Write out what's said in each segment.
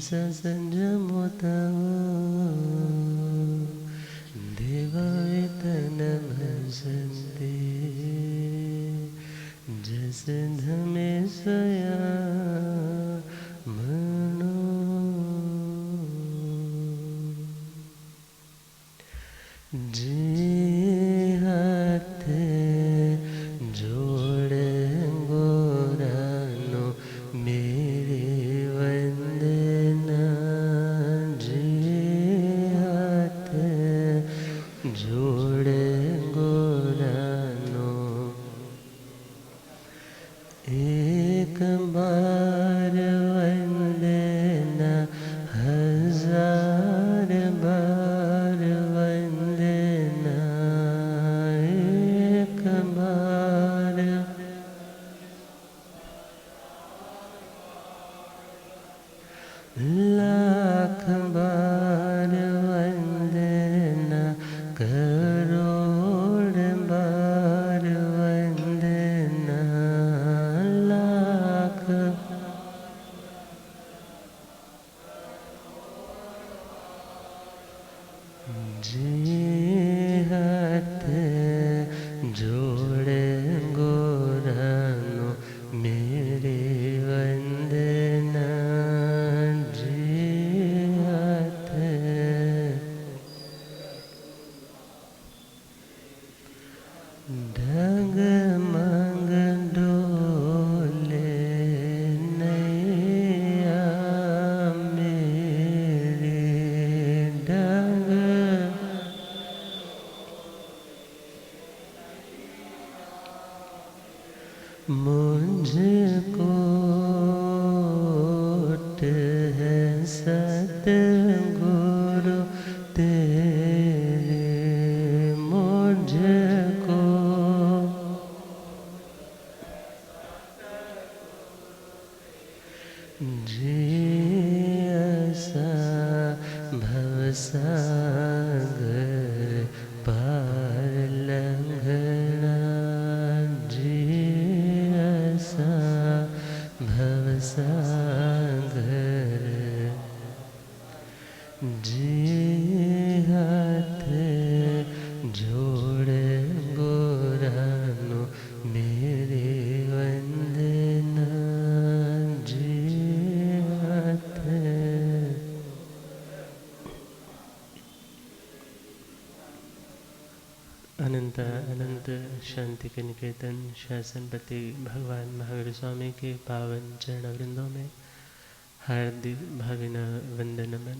संजमोतव देववेतनमसन्ते जसधमे स्वया मनो जे हाथ जोड़े गोरानो मेरे वंदना जे हाथ जोड़े गोरानो एक बार वंदना हजार बार वंदना एक बार लाख बार वंदना करोड़ बार वंदना लाख जे हाथ जोड़े गोरानो मेरे वंदना जे हाथ डगमग डोले नैया मेरे डग मुझको है सतगुरु तेरे मुझको जियसा भवसागर पार लंघना जियसा भवसागर जी हाथ जोड़े गोरानो मेरे वंदना जी हाथ अनंत अनंत शांति के निकेतन शासनपति भगवान महावीर स्वामी के पावन चरणवृंदों में हार्दिक भावना वंदन नमन।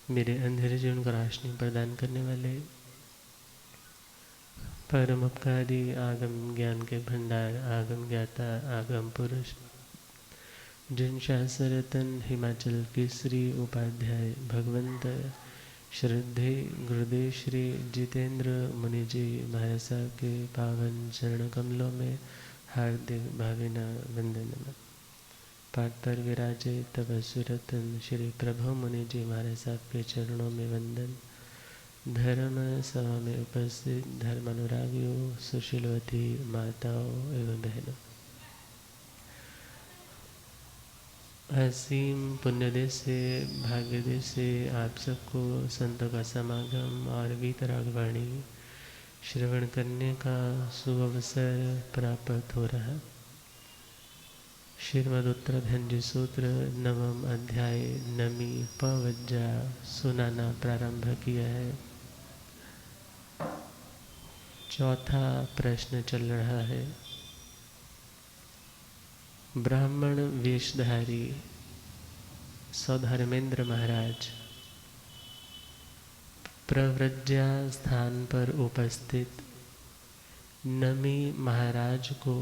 मेरे अंधेरे जीवन को रोशनी प्रदान करने वाले परम उपकारी आगम ज्ञान के भंडार आगम ज्ञाता आगम पुरुष जिन शास्त्ररतन हिमाचल केसरी उपाध्याय भगवंत श्रद्धे गुरुदेव श्री जितेंद्र मुनि जी महाराज साहब के पावन चरण कमलों में हार्दिक भावना वंदन नमन। पाठ पर विराजे तब सुरतन श्री प्रभु मुनि जी महाराज साहब के चरणों में वंदन। धर्म सभा में उपस्थित धर्मानुरागियों सुशीलवती माताओं एवं बहनों, असीम पुण्यदेश से भाग्यदेश से आप सबको संतों का समागम और वीतरागवाणी श्रवण करने का सुअवसर प्राप्त हो रहा। श्रीमद् उत्तराभंजी सूत्र नवम अध्याय नमी पवज्जा सुनाना प्रारंभ किया है। चौथा प्रश्न चल रहा है। ब्राह्मण वेशधारी सौधर्मेंद्र महाराज प्रव्रज्या स्थान पर उपस्थित नमी महाराज को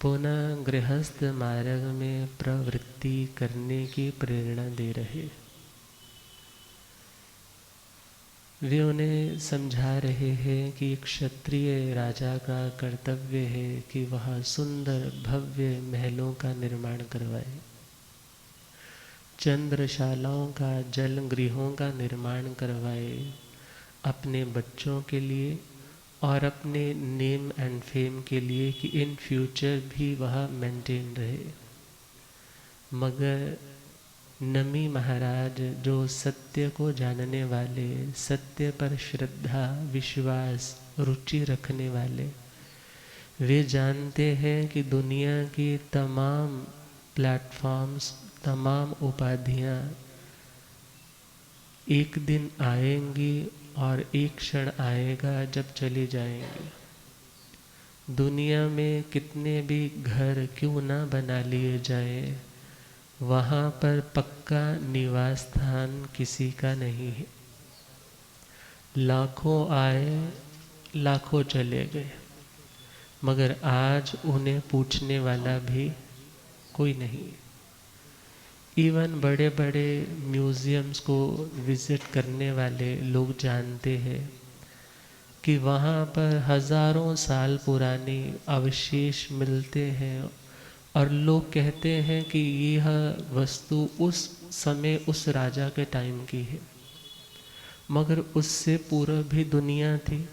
पुनः गृहस्थ मार्ग में प्रवृत्ति करने की प्रेरणा दे रहे। वे उन्हें समझा रहे हैं कि क्षत्रिय राजा का कर्तव्य है कि वह सुंदर भव्य महलों का निर्माण करवाए, चंद्रशालाओं का जल गृहों का निर्माण करवाए अपने बच्चों के लिए और अपने नेम एंड फेम के लिए कि इन फ्यूचर भी वह मेंटेन रहे। मगर नमी महाराज जो सत्य को जानने वाले, सत्य पर श्रद्धा, विश्वास, रुचि रखने वाले, वे जानते हैं कि दुनिया की तमाम प्लेटफॉर्म्स, तमाम उपाधियाँ एक दिन आएंगी और एक क्षण आएगा जब चली जाएंगी। दुनिया में कितने भी घर क्यों ना बना लिए जाएं, वहाँ पर पक्का निवास स्थान किसी का नहीं है। लाखों आए, लाखों चले गए, मगर आज उन्हें पूछने वाला भी कोई नहीं। इवन बड़े बड़े म्यूज़ियम्स को विज़िट करने वाले लोग जानते हैं कि वहाँ पर हज़ारों साल पुराने अवशेष मिलते हैं और लोग कहते हैं कि यह वस्तु उस समय उस राजा के टाइम की है, मगर उससे पूर्व भी दुनिया थी,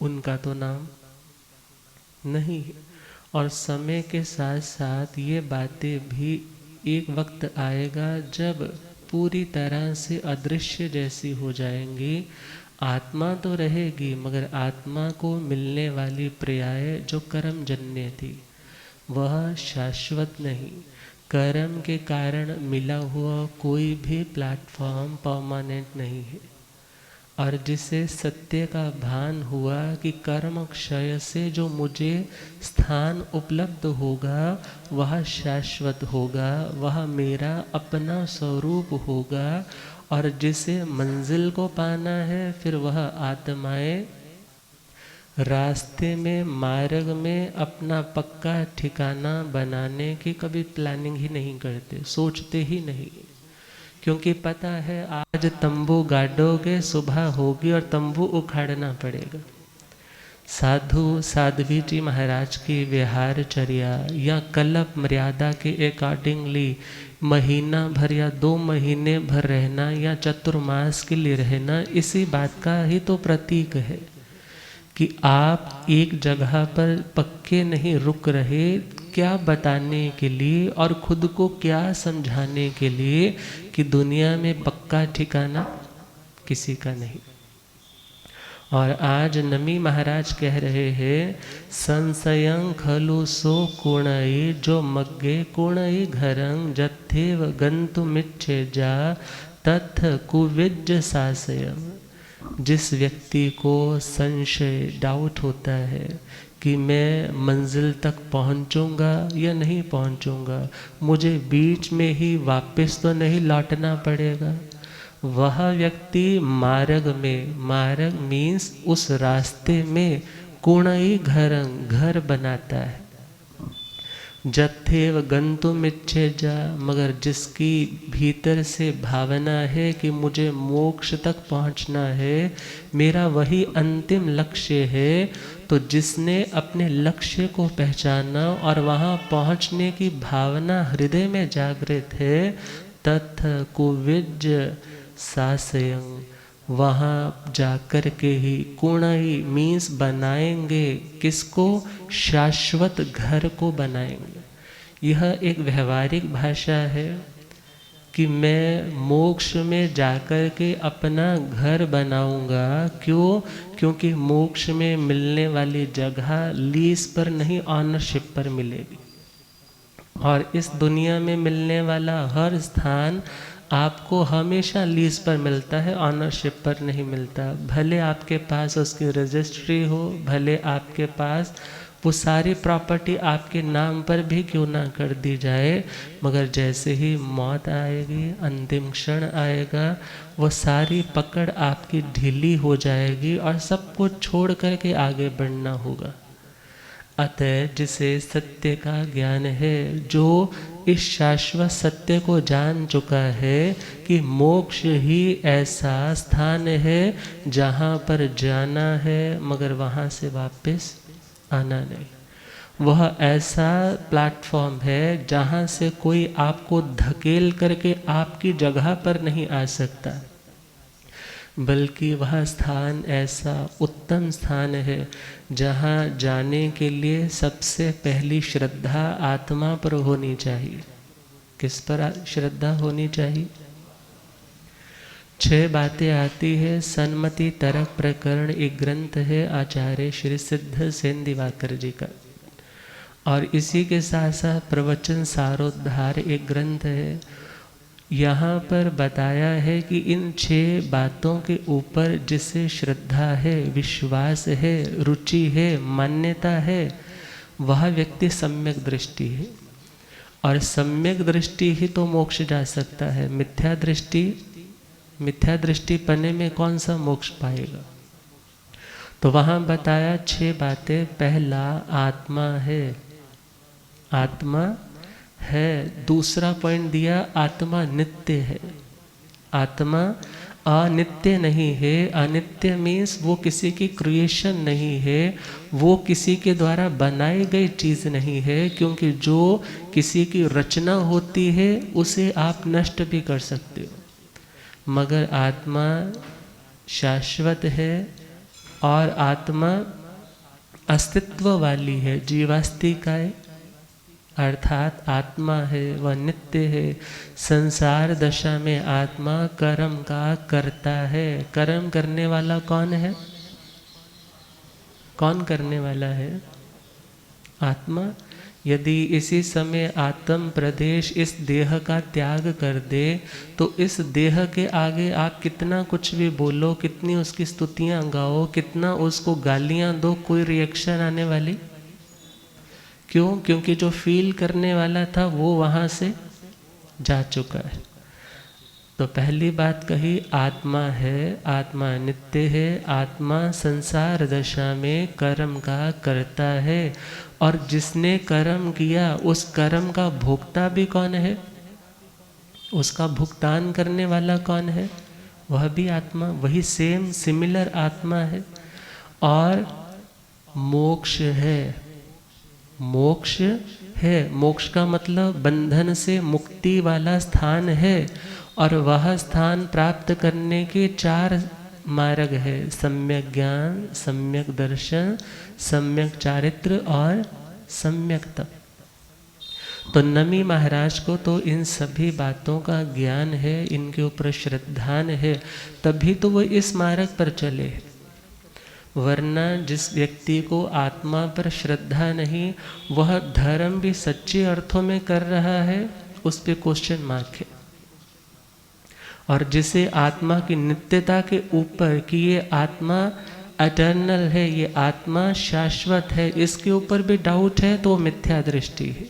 उनका तो नाम नहीं है। और समय के साथ साथ ये बातें भी एक वक्त आएगा जब पूरी तरह से अदृश्य जैसी हो जाएंगी। आत्मा तो रहेगी, मगर आत्मा को मिलने वाली पर्याय जो कर्म जन्य थी वह शाश्वत नहीं। कर्म के कारण मिला हुआ कोई भी प्लेटफॉर्म परमानेंट नहीं है। और जिसे सत्य का भान हुआ कि कर्म क्षय से जो मुझे स्थान उपलब्ध होगा वह शाश्वत होगा, वह मेरा अपना स्वरूप होगा। और जिसे मंजिल को पाना है फिर वह आत्माएं रास्ते में, मार्ग में अपना पक्का ठिकाना बनाने की कभी प्लानिंग ही नहीं करते, सोचते ही नहीं, क्योंकि पता है आज तंबू गाड़ोगे, सुबह होगी और तंबू उखाड़ना पड़ेगा। साधु साध्वी जी महाराज की विहारचर्या या कल्प मर्यादा के अकॉर्डिंगली महीना भर या 2 महीने भर रहना या चतुर्मास के लिए रहना, इसी बात का ही तो प्रतीक है कि आप एक जगह पर पक्के नहीं रुक रहे। क्या बताने के लिए और खुद को क्या समझाने के लिए कि दुनिया में पक्का ठिकाना किसी का नहीं। और आज नमी महाराज कह रहे हैं, संशयं खलु सो कोणई जो मग्गे कोणई घरं जथेव गंतुमिच्छे जा तथ कुविज सासयम। जिस व्यक्ति को संशय, डाउट होता है कि मैं मंजिल तक पहुंचूंगा या नहीं पहुंचूंगा, मुझे बीच में ही वापस तो नहीं लौटना पड़ेगा, वह व्यक्ति मार्ग में, मार्ग मीन्स उस रास्ते में कुणई घर बनाता है। जथेव गंतुमिच्छे जा, मगर जिसकी भीतर से भावना है कि मुझे मोक्ष तक पहुंचना है, मेरा वही अंतिम लक्ष्य है, तो जिसने अपने लक्ष्य को पहचाना और वहाँ पहुँचने की भावना हृदय में जागृत है, तथ कुविज सासयं, वहाँ जाकर के ही कुणई मीन्स बनाएंगे, किसको? शाश्वत घर को बनाएंगे। यह एक व्यवहारिक भाषा है कि मैं मोक्ष में जाकर के अपना घर बनाऊंगा। क्यों? क्योंकि मोक्ष में मिलने वाली जगह लीज पर नहीं, ऑनरशिप पर मिलेगी। और इस दुनिया में मिलने वाला हर स्थान आपको हमेशा लीज पर मिलता है, ऑनरशिप पर नहीं मिलता। भले आपके पास उसकी रजिस्ट्री हो, भले आपके पास वो सारी प्रॉपर्टी आपके नाम पर भी क्यों ना कर दी जाए, मगर जैसे ही मौत आएगी, अंतिम क्षण आएगा, वो सारी पकड़ आपकी ढीली हो जाएगी और सब कुछ छोड़ करके आगे बढ़ना होगा। अतः जिसे सत्य का ज्ञान है, जो इस शाश्वत सत्य को जान चुका है कि मोक्ष ही ऐसा स्थान है जहाँ पर जाना है मगर वहाँ से वापस आना नहीं। वह ऐसा प्लेटफॉर्म है जहाँ से कोई आपको धकेल करके आपकी जगह पर नहीं आ सकता, बल्कि वह स्थान ऐसा उत्तम स्थान है जहाँ जाने के लिए सबसे पहली श्रद्धा आत्मा पर होनी चाहिए किस पर श्रद्धा होनी चाहिए? 6 बातें आती है। सन्मति तरक प्रकरण एक ग्रंथ है आचार्य श्री सिद्ध सेन दिवाकर जी का, और इसी के साथ साथ प्रवचन सारोद्धार एक ग्रंथ है। यहाँ पर बताया है कि इन 6 बातों के ऊपर जिसे श्रद्धा है, विश्वास है, रुचि है, मान्यता है, वह व्यक्ति सम्यक दृष्टि है। और सम्यक दृष्टि ही तो मोक्ष जा सकता है। मिथ्या दृष्टि पने में कौन सा मोक्ष पाएगा? तो वहाँ बताया 6 बातें। पहला, आत्मा है, आत्मा है। दूसरा पॉइंट दिया, आत्मा नित्य है। आत्मा अनित्य नहीं है। अनित्य मीन्स वो किसी की क्रिएशन नहीं है, वो किसी के द्वारा बनाई गई चीज़ नहीं है, क्योंकि जो किसी की रचना होती है उसे आप नष्ट भी कर सकते हो, मगर आत्मा शाश्वत है और आत्मा अस्तित्व वाली है, जीवास्तिकाय अर्थात आत्मा है, वह नित्य है। संसार दशा में आत्मा कर्म का करता है। कर्म करने वाला कौन है? कौन करने वाला है? आत्मा। यदि इसी समय आत्म प्रदेश इस देह का त्याग कर दे तो इस देह के आगे आप कितना कुछ भी बोलो, कितनी उसकी स्तुतियाँ गाओ, कितना उसको गालियाँ दो, कोई रिएक्शन आने वाली? क्यों? क्योंकि जो फील करने वाला था वो वहाँ से जा चुका है। तो पहली बात कही, आत्मा है, आत्मा नित्य है, आत्मा संसार दशा में कर्म का करता है, और जिसने कर्म किया उस कर्म का भोक्ता भी कौन है? उसका भुगतान करने वाला कौन है? वह भी आत्मा, वही सेम सिमिलर आत्मा है। और मोक्ष है, मोक्ष है। मोक्ष का मतलब बंधन से मुक्ति वाला स्थान है, और वह स्थान प्राप्त करने के 4 मार्ग है, सम्यक ज्ञान, सम्यक दर्शन, सम्यक चारित्र और सम्यक तप। तो नमी महाराज को तो इन सभी बातों का ज्ञान है, इनके ऊपर श्रद्धान है, तभी तो वो इस मार्ग पर चले। वरना जिस व्यक्ति को आत्मा पर श्रद्धा नहीं, वह धर्म भी सच्चे अर्थों में कर रहा है, उस पे क्वेश्चन मार्क है। और जिसे आत्मा की नित्यता के ऊपर कि ये आत्मा एटर्नल है, ये आत्मा शाश्वत है, इसके ऊपर भी डाउट है, तो मिथ्या दृष्टि है।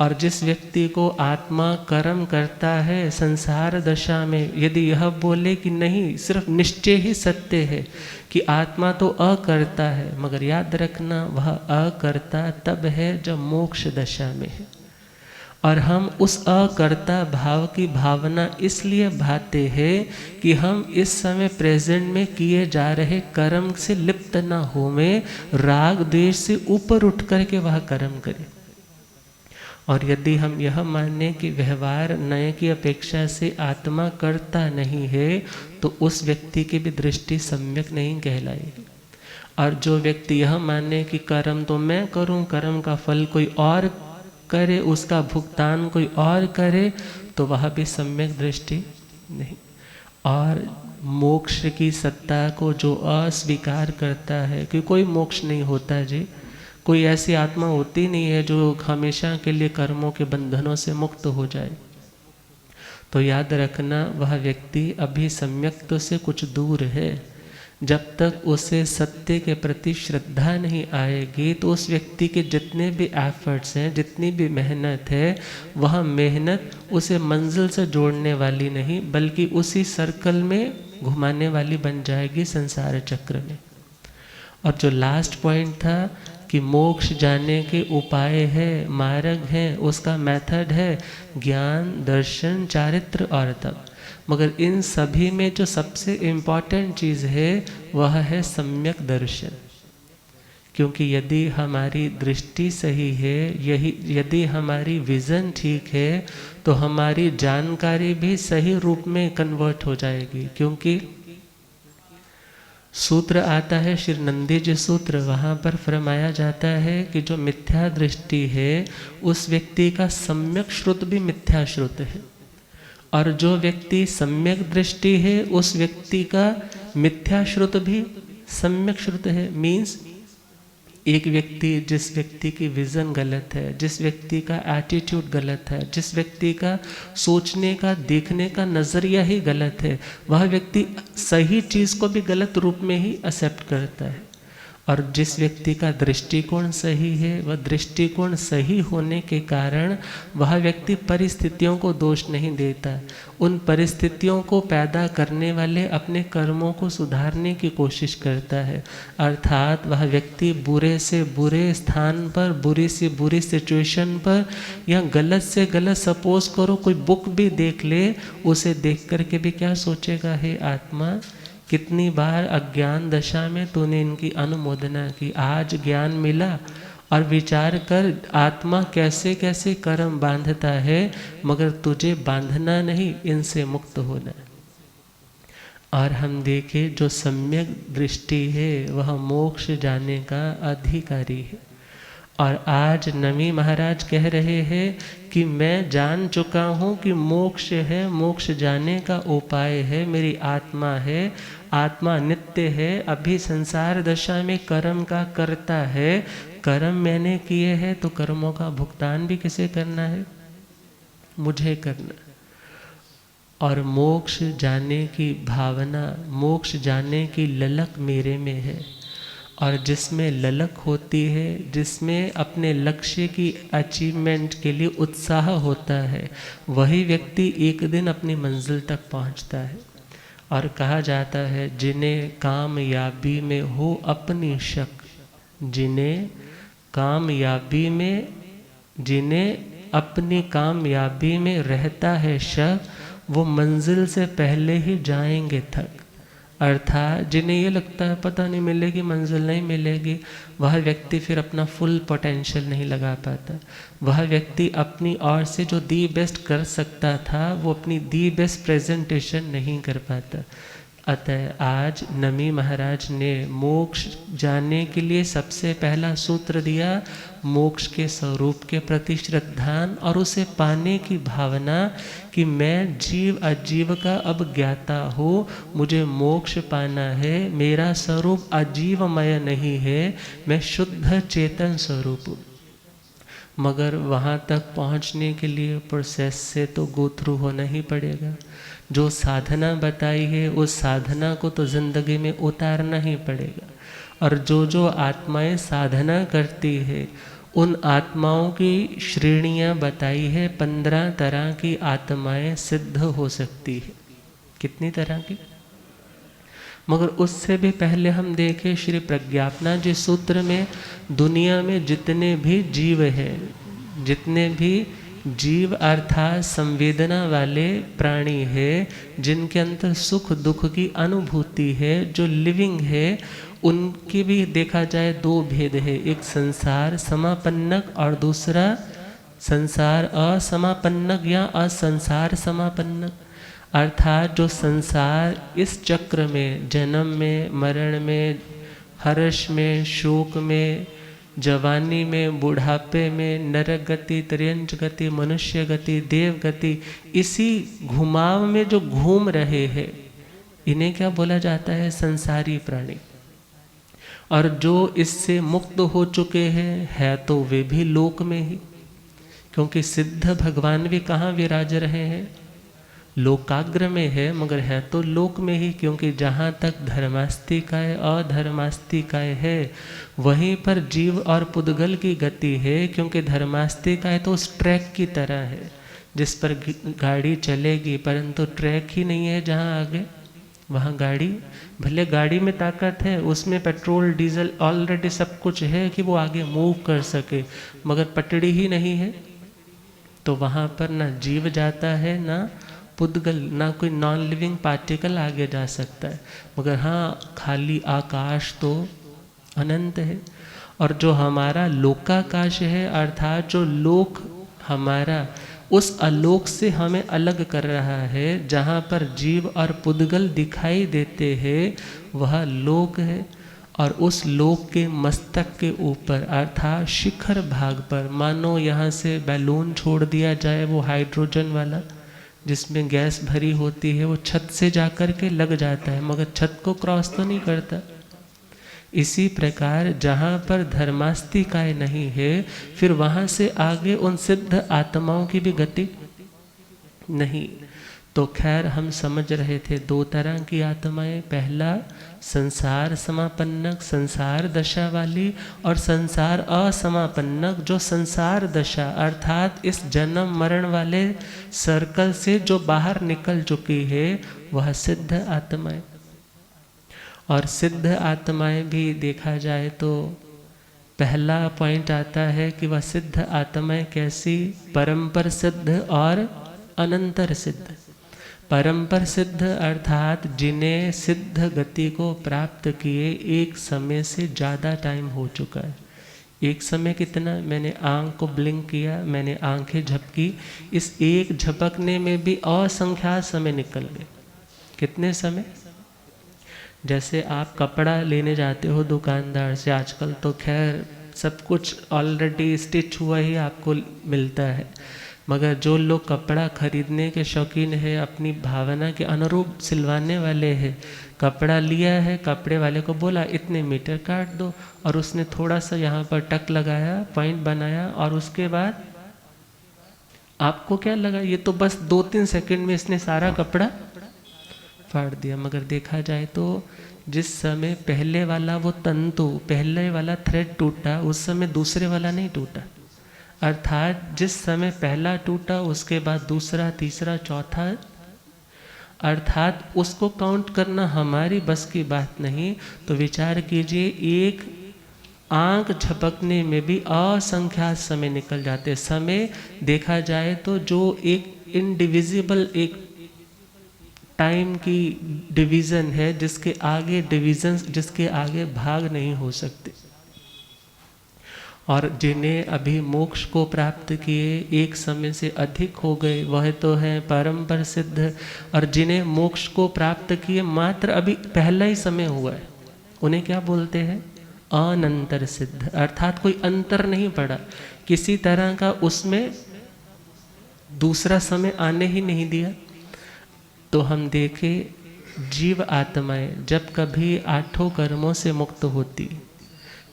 और जिस व्यक्ति को आत्मा कर्म करता है संसार दशा में, यदि यह बोले कि नहीं, सिर्फ निश्चय ही सत्य है कि आत्मा तो अकर्ता है, मगर याद रखना वह अकर्ता तब है जब मोक्ष दशा में है। और हम उस अकर्ता भाव की भावना इसलिए भाते हैं कि हम इस समय प्रेजेंट में किए जा रहे कर्म से लिप्त न होवें, राग द्वेष से ऊपर उठ करके वह कर्म करें। और यदि हम यह माने कि व्यवहार नए की अपेक्षा से आत्मा करता नहीं है, तो उस व्यक्ति की भी दृष्टि सम्यक नहीं कहलाएगी। और जो व्यक्ति यह माने कि कर्म तो मैं करूं, कर्म का फल कोई और करे, उसका भुगतान कोई और करे, तो वह भी सम्यक दृष्टि नहीं। और मोक्ष की सत्ता को जो अस्वीकार करता है कि कोई मोक्ष नहीं होता जी, कोई ऐसी आत्मा होती नहीं है जो हमेशा के लिए कर्मों के बंधनों से मुक्त हो जाए, तो याद रखना वह व्यक्ति अभी सम्यक्त्व से कुछ दूर है। जब तक उसे सत्य के प्रति श्रद्धा नहीं आएगी, तो उस व्यक्ति के जितने भी एफर्ट्स हैं, जितनी भी मेहनत है, वह मेहनत उसे मंजिल से जोड़ने वाली नहीं, बल्कि उसी सर्कल में घुमाने वाली बन जाएगी, संसार चक्र में। और जो लास्ट पॉइंट था कि मोक्ष जाने के उपाय है, मार्ग है, उसका मेथड है ज्ञान, दर्शन, चारित्र और तप। मगर इन सभी में जो सबसे इम्पॉर्टेंट चीज़ है वह है सम्यक दर्शन। क्योंकि यदि हमारी दृष्टि सही है, यदि हमारी विज़न ठीक है, तो हमारी जानकारी भी सही रूप में कन्वर्ट हो जाएगी। क्योंकि सूत्र आता है श्री नंदी जी सूत्र, वहाँ पर फरमाया जाता है कि जो मिथ्या दृष्टि है उस व्यक्ति का सम्यक श्रुत भी मिथ्या श्रुत है, और जो व्यक्ति सम्यक दृष्टि है उस व्यक्ति का मिथ्या श्रुत भी सम्यक श्रुत है। मीन्स एक व्यक्ति, जिस व्यक्ति की विज़न गलत है, जिस व्यक्ति का एटीट्यूड गलत है, जिस व्यक्ति का सोचने का देखने का नज़रिया ही गलत है, वह व्यक्ति सही चीज़ को भी गलत रूप में ही एक्सेप्ट करता है। और जिस व्यक्ति का दृष्टिकोण सही है, वह दृष्टिकोण सही होने के कारण वह व्यक्ति परिस्थितियों को दोष नहीं देता, उन परिस्थितियों को पैदा करने वाले अपने कर्मों को सुधारने की कोशिश करता है। अर्थात वह व्यक्ति बुरे से बुरे स्थान पर, बुरी से बुरी सिचुएशन पर, या गलत से गलत, सपोज करो कोई बुक भी देख ले, उसे देख करके भी क्या सोचेगा, हे आत्मा कितनी बार अज्ञान दशा में तूने इनकी अनुमोदना की, आज ज्ञान मिला। और विचार कर आत्मा कैसे कैसे कर्म बांधता है, मगर तुझे बांधना नहीं, इनसे मुक्त होना है। और हम देखें जो सम्यक दृष्टि है वह मोक्ष जाने का अधिकारी है। और आज नमी महाराज कह रहे हैं कि मैं जान चुका हूँ कि मोक्ष है, मोक्ष जाने का उपाय है, मेरी आत्मा है, आत्मा नित्य है, अभी संसार दशा में कर्म का करता है, कर्म मैंने किए हैं तो कर्मों का भुगतान भी किसे करना है, मुझे करना। और मोक्ष जाने की भावना, मोक्ष जाने की ललक मेरे में है। और जिसमें ललक होती है, जिसमें अपने लक्ष्य की अचीवमेंट के लिए उत्साह होता है, वही व्यक्ति एक दिन अपनी मंजिल तक पहुंचता है। और कहा जाता है जिन्हें कामयाबी में हो अपनी शक, जिन्हें कामयाबी में, जिन्हें अपनी कामयाबी में रहता है शक, वो मंजिल से पहले ही जाएंगे थक। अर्थात जिन्हें ये लगता है पता नहीं मिलेगी, मंजिल नहीं मिलेगी, वह व्यक्ति फिर अपना फुल पोटेंशियल नहीं लगा पाता। वह व्यक्ति अपनी ओर से जो दी बेस्ट कर सकता था, वो अपनी दी बेस्ट प्रेजेंटेशन नहीं कर पाता। अतः आज नमी महाराज ने मोक्ष जाने के लिए सबसे पहला सूत्र दिया, मोक्ष के स्वरूप के प्रति श्रद्धान और उसे पाने की भावना कि मैं जीव अजीव का अब ज्ञाता हूँ, मुझे मोक्ष पाना है, मेरा स्वरूप अजीवमय नहीं है, मैं शुद्ध चेतन स्वरूप हूँ। मगर वहाँ तक पहुँचने के लिए प्रोसेस से तो गो थ्रू होना ही पड़ेगा। जो साधना बताई है उस साधना को तो ज़िंदगी में उतारना ही पड़ेगा। और जो आत्माएं साधना करती है उन आत्माओं की श्रेणियाँ बताई है, 15 तरह की आत्माएं सिद्ध हो सकती है। कितनी तरह की? मगर उससे भी पहले हम देखें श्री प्रज्ञापना जी सूत्र में, दुनिया में जितने भी जीव हैं, जितने भी जीव अर्थात संवेदना वाले प्राणी है, जिनके अंदर सुख दुख की अनुभूति है, जो लिविंग है, उनके भी देखा जाए 2 भेद है। एक संसार समापन्नक और दूसरा संसार असमापन्नक या असंसार समापन्नक। अर्थात जो संसार इस चक्र में, जन्म में, मरण में, हर्ष में, शोक में, जवानी में, बुढ़ापे में, नरक गति, त्रियंच गति, मनुष्य गति, देव गति, इसी घुमाव में जो घूम रहे हैं, इन्हें क्या बोला जाता है? संसारी प्राणी। और जो इससे मुक्त हो चुके हैं है तो वे भी लोक में ही, क्योंकि सिद्ध भगवान भी कहाँ विराज रहे हैं? लोकाग्र में है, मगर है तो लोक में ही, क्योंकि जहाँ तक धर्मास्तिकाय अधर्मास्तिकाय है वहीं पर जीव और पुद्गल की गति है। क्योंकि धर्मास्तिकाय तो उस ट्रैक की तरह है जिस पर गाड़ी चलेगी, परंतु ट्रैक ही नहीं है जहाँ आगे वहाँ गाड़ी, भले गाड़ी में ताकत है, उसमें पेट्रोल डीजल ऑलरेडी सब कुछ है कि वो आगे मूव कर सके, मगर पटड़ी ही नहीं है, तो वहाँ पर ना जीव जाता है, ना पुद्गल, ना कोई नॉन लिविंग पार्टिकल आगे जा सकता है। मगर हाँ, खाली आकाश तो अनंत है। और जो हमारा लोकाकाश है, अर्थात जो लोक हमारा उस आलोक से हमें अलग कर रहा है। जहाँ पर जीव और पुद्गल दिखाई देते हैं वह लोक है, और उस लोक के मस्तक के ऊपर अर्थात शिखर भाग पर, मानो यहाँ से बैलून छोड़ दिया जाए, वो हाइड्रोजन वाला जिसमें गैस भरी होती है, वो छत से जाकर के लग जाता है मगर छत को क्रॉस तो नहीं करता। इसी प्रकार जहाँ पर धर्मास्तिकाय नहीं है, फिर वहाँ से आगे उन सिद्ध आत्माओं की भी गति नहीं। तो खैर हम समझ रहे थे दो तरह की आत्माएं, पहला संसार समापन्नक संसार दशा वाली, और संसार असमापन्नक जो संसार दशा अर्थात इस जन्म मरण वाले सर्कल से जो बाहर निकल चुकी है, वह सिद्ध आत्माएं। और सिद्ध आत्माएं भी देखा जाए तो पहला पॉइंट आता है कि वह सिद्ध आत्माएं कैसी, परंपर सिद्ध और अनंतर सिद्ध। परंपर सिद्ध अर्थात जिन्हें सिद्ध गति को प्राप्त किए एक समय से ज़्यादा टाइम हो चुका है। एक समय कितना, मैंने आँख को ब्लिंक किया, मैंने आंखें झपकी, इस एक झपकने में भी असंख्यात समय निकल गए। कितने समय, जैसे आप कपड़ा लेने जाते हो दुकानदार से, आजकल तो खैर सब कुछ ऑलरेडी स्टिच हुआ ही आपको मिलता है, मगर जो लोग कपड़ा खरीदने के शौकीन है, अपनी भावना के अनुरूप सिलवाने वाले हैं, कपड़ा लिया है, कपड़े वाले को बोला इतने मीटर काट दो, और उसने थोड़ा सा यहाँ पर टक लगाया, पॉइंट बनाया, और उसके बाद आपको क्या लगा, ये तो बस 2-3 सेकंड में इसने सारा कपड़ा फाड़ दिया। मगर देखा जाए तो जिस समय पहले वाला वो तंतु, पहले वाला थ्रेड टूटा, उस समय दूसरे वाला नहीं टूटा। अर्थात जिस समय पहला टूटा उसके बाद दूसरा, तीसरा, चौथा, अर्थात उसको काउंट करना हमारी बस की बात नहीं। तो विचार कीजिए, एक आंख झपकने में भी असंख्यात समय निकल जाते। समय देखा जाए तो जो एक इनडिविजिबल एक टाइम की डिवीज़न है, जिसके आगे डिवीज़न, जिसके आगे भाग नहीं हो सकते। और जिन्हें अभी मोक्ष को प्राप्त किए एक समय से अधिक हो गए, वह तो है परंपर सिद्ध। और जिन्हें मोक्ष को प्राप्त किए मात्र अभी पहला ही समय हुआ है, उन्हें क्या बोलते हैं, अनंतर सिद्ध। अर्थात कोई अंतर नहीं पड़ा, किसी तरह का उसमें दूसरा समय आने ही नहीं दिया। तो हम देखें जीव आत्माएं जब कभी 8 कर्मों से मुक्त होती,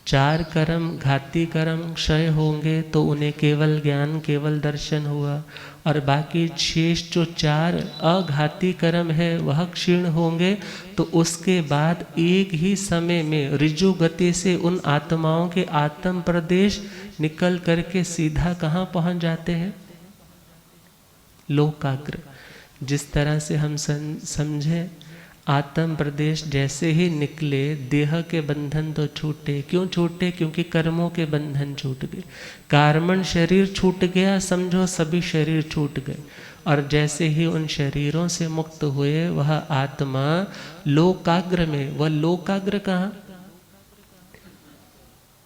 4 कर्म घाती कर्म क्षय होंगे तो उन्हें केवल ज्ञान, केवल दर्शन हुआ, और बाकी शेष जो 4 अघाती कर्म है वह क्षीण होंगे। तो उसके बाद एक ही समय में ऋजु गति से उन आत्माओं के आत्म प्रदेश निकल करके सीधा कहाँ पहुँच जाते हैं, लोकाग्र। जिस तरह से हम समझें, आत्म प्रदेश जैसे ही निकले, देह के बंधन तो छूटे। क्यों छूटे, क्योंकि कर्मों के बंधन छूट गए। कार्बन शरीर छूट गया, समझो सभी शरीर छूट गए। और जैसे ही उन शरीरों से मुक्त हुए, वह आत्मा लोकाग्र में, वह लोकाग्र कहाँ,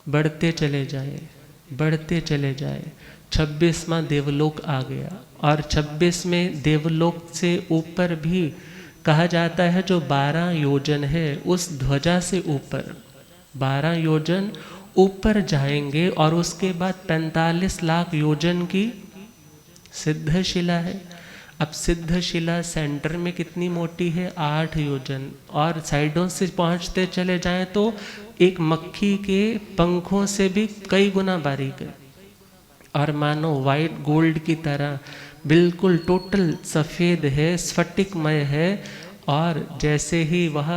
बढ़ते चले जाए, बढ़ते चले जाए। 26वां देवलोक आ गया, और 26वें देवलोक से ऊपर भी कहा जाता है जो 12 योजन है, उस ध्वजा से ऊपर 12 योजन ऊपर जाएंगे, और उसके बाद 45 लाख योजन की सिद्ध शिला है। अब सिद्ध शिला सेंटर में कितनी मोटी है, 8 योजन, और साइडों से पहुंचते चले जाएं तो एक मक्खी के पंखों से भी कई गुना बारीक है, और मानो वाइट गोल्ड की तरह बिल्कुल टोटल सफ़ेद है, स्फटिकमय है। और जैसे ही वह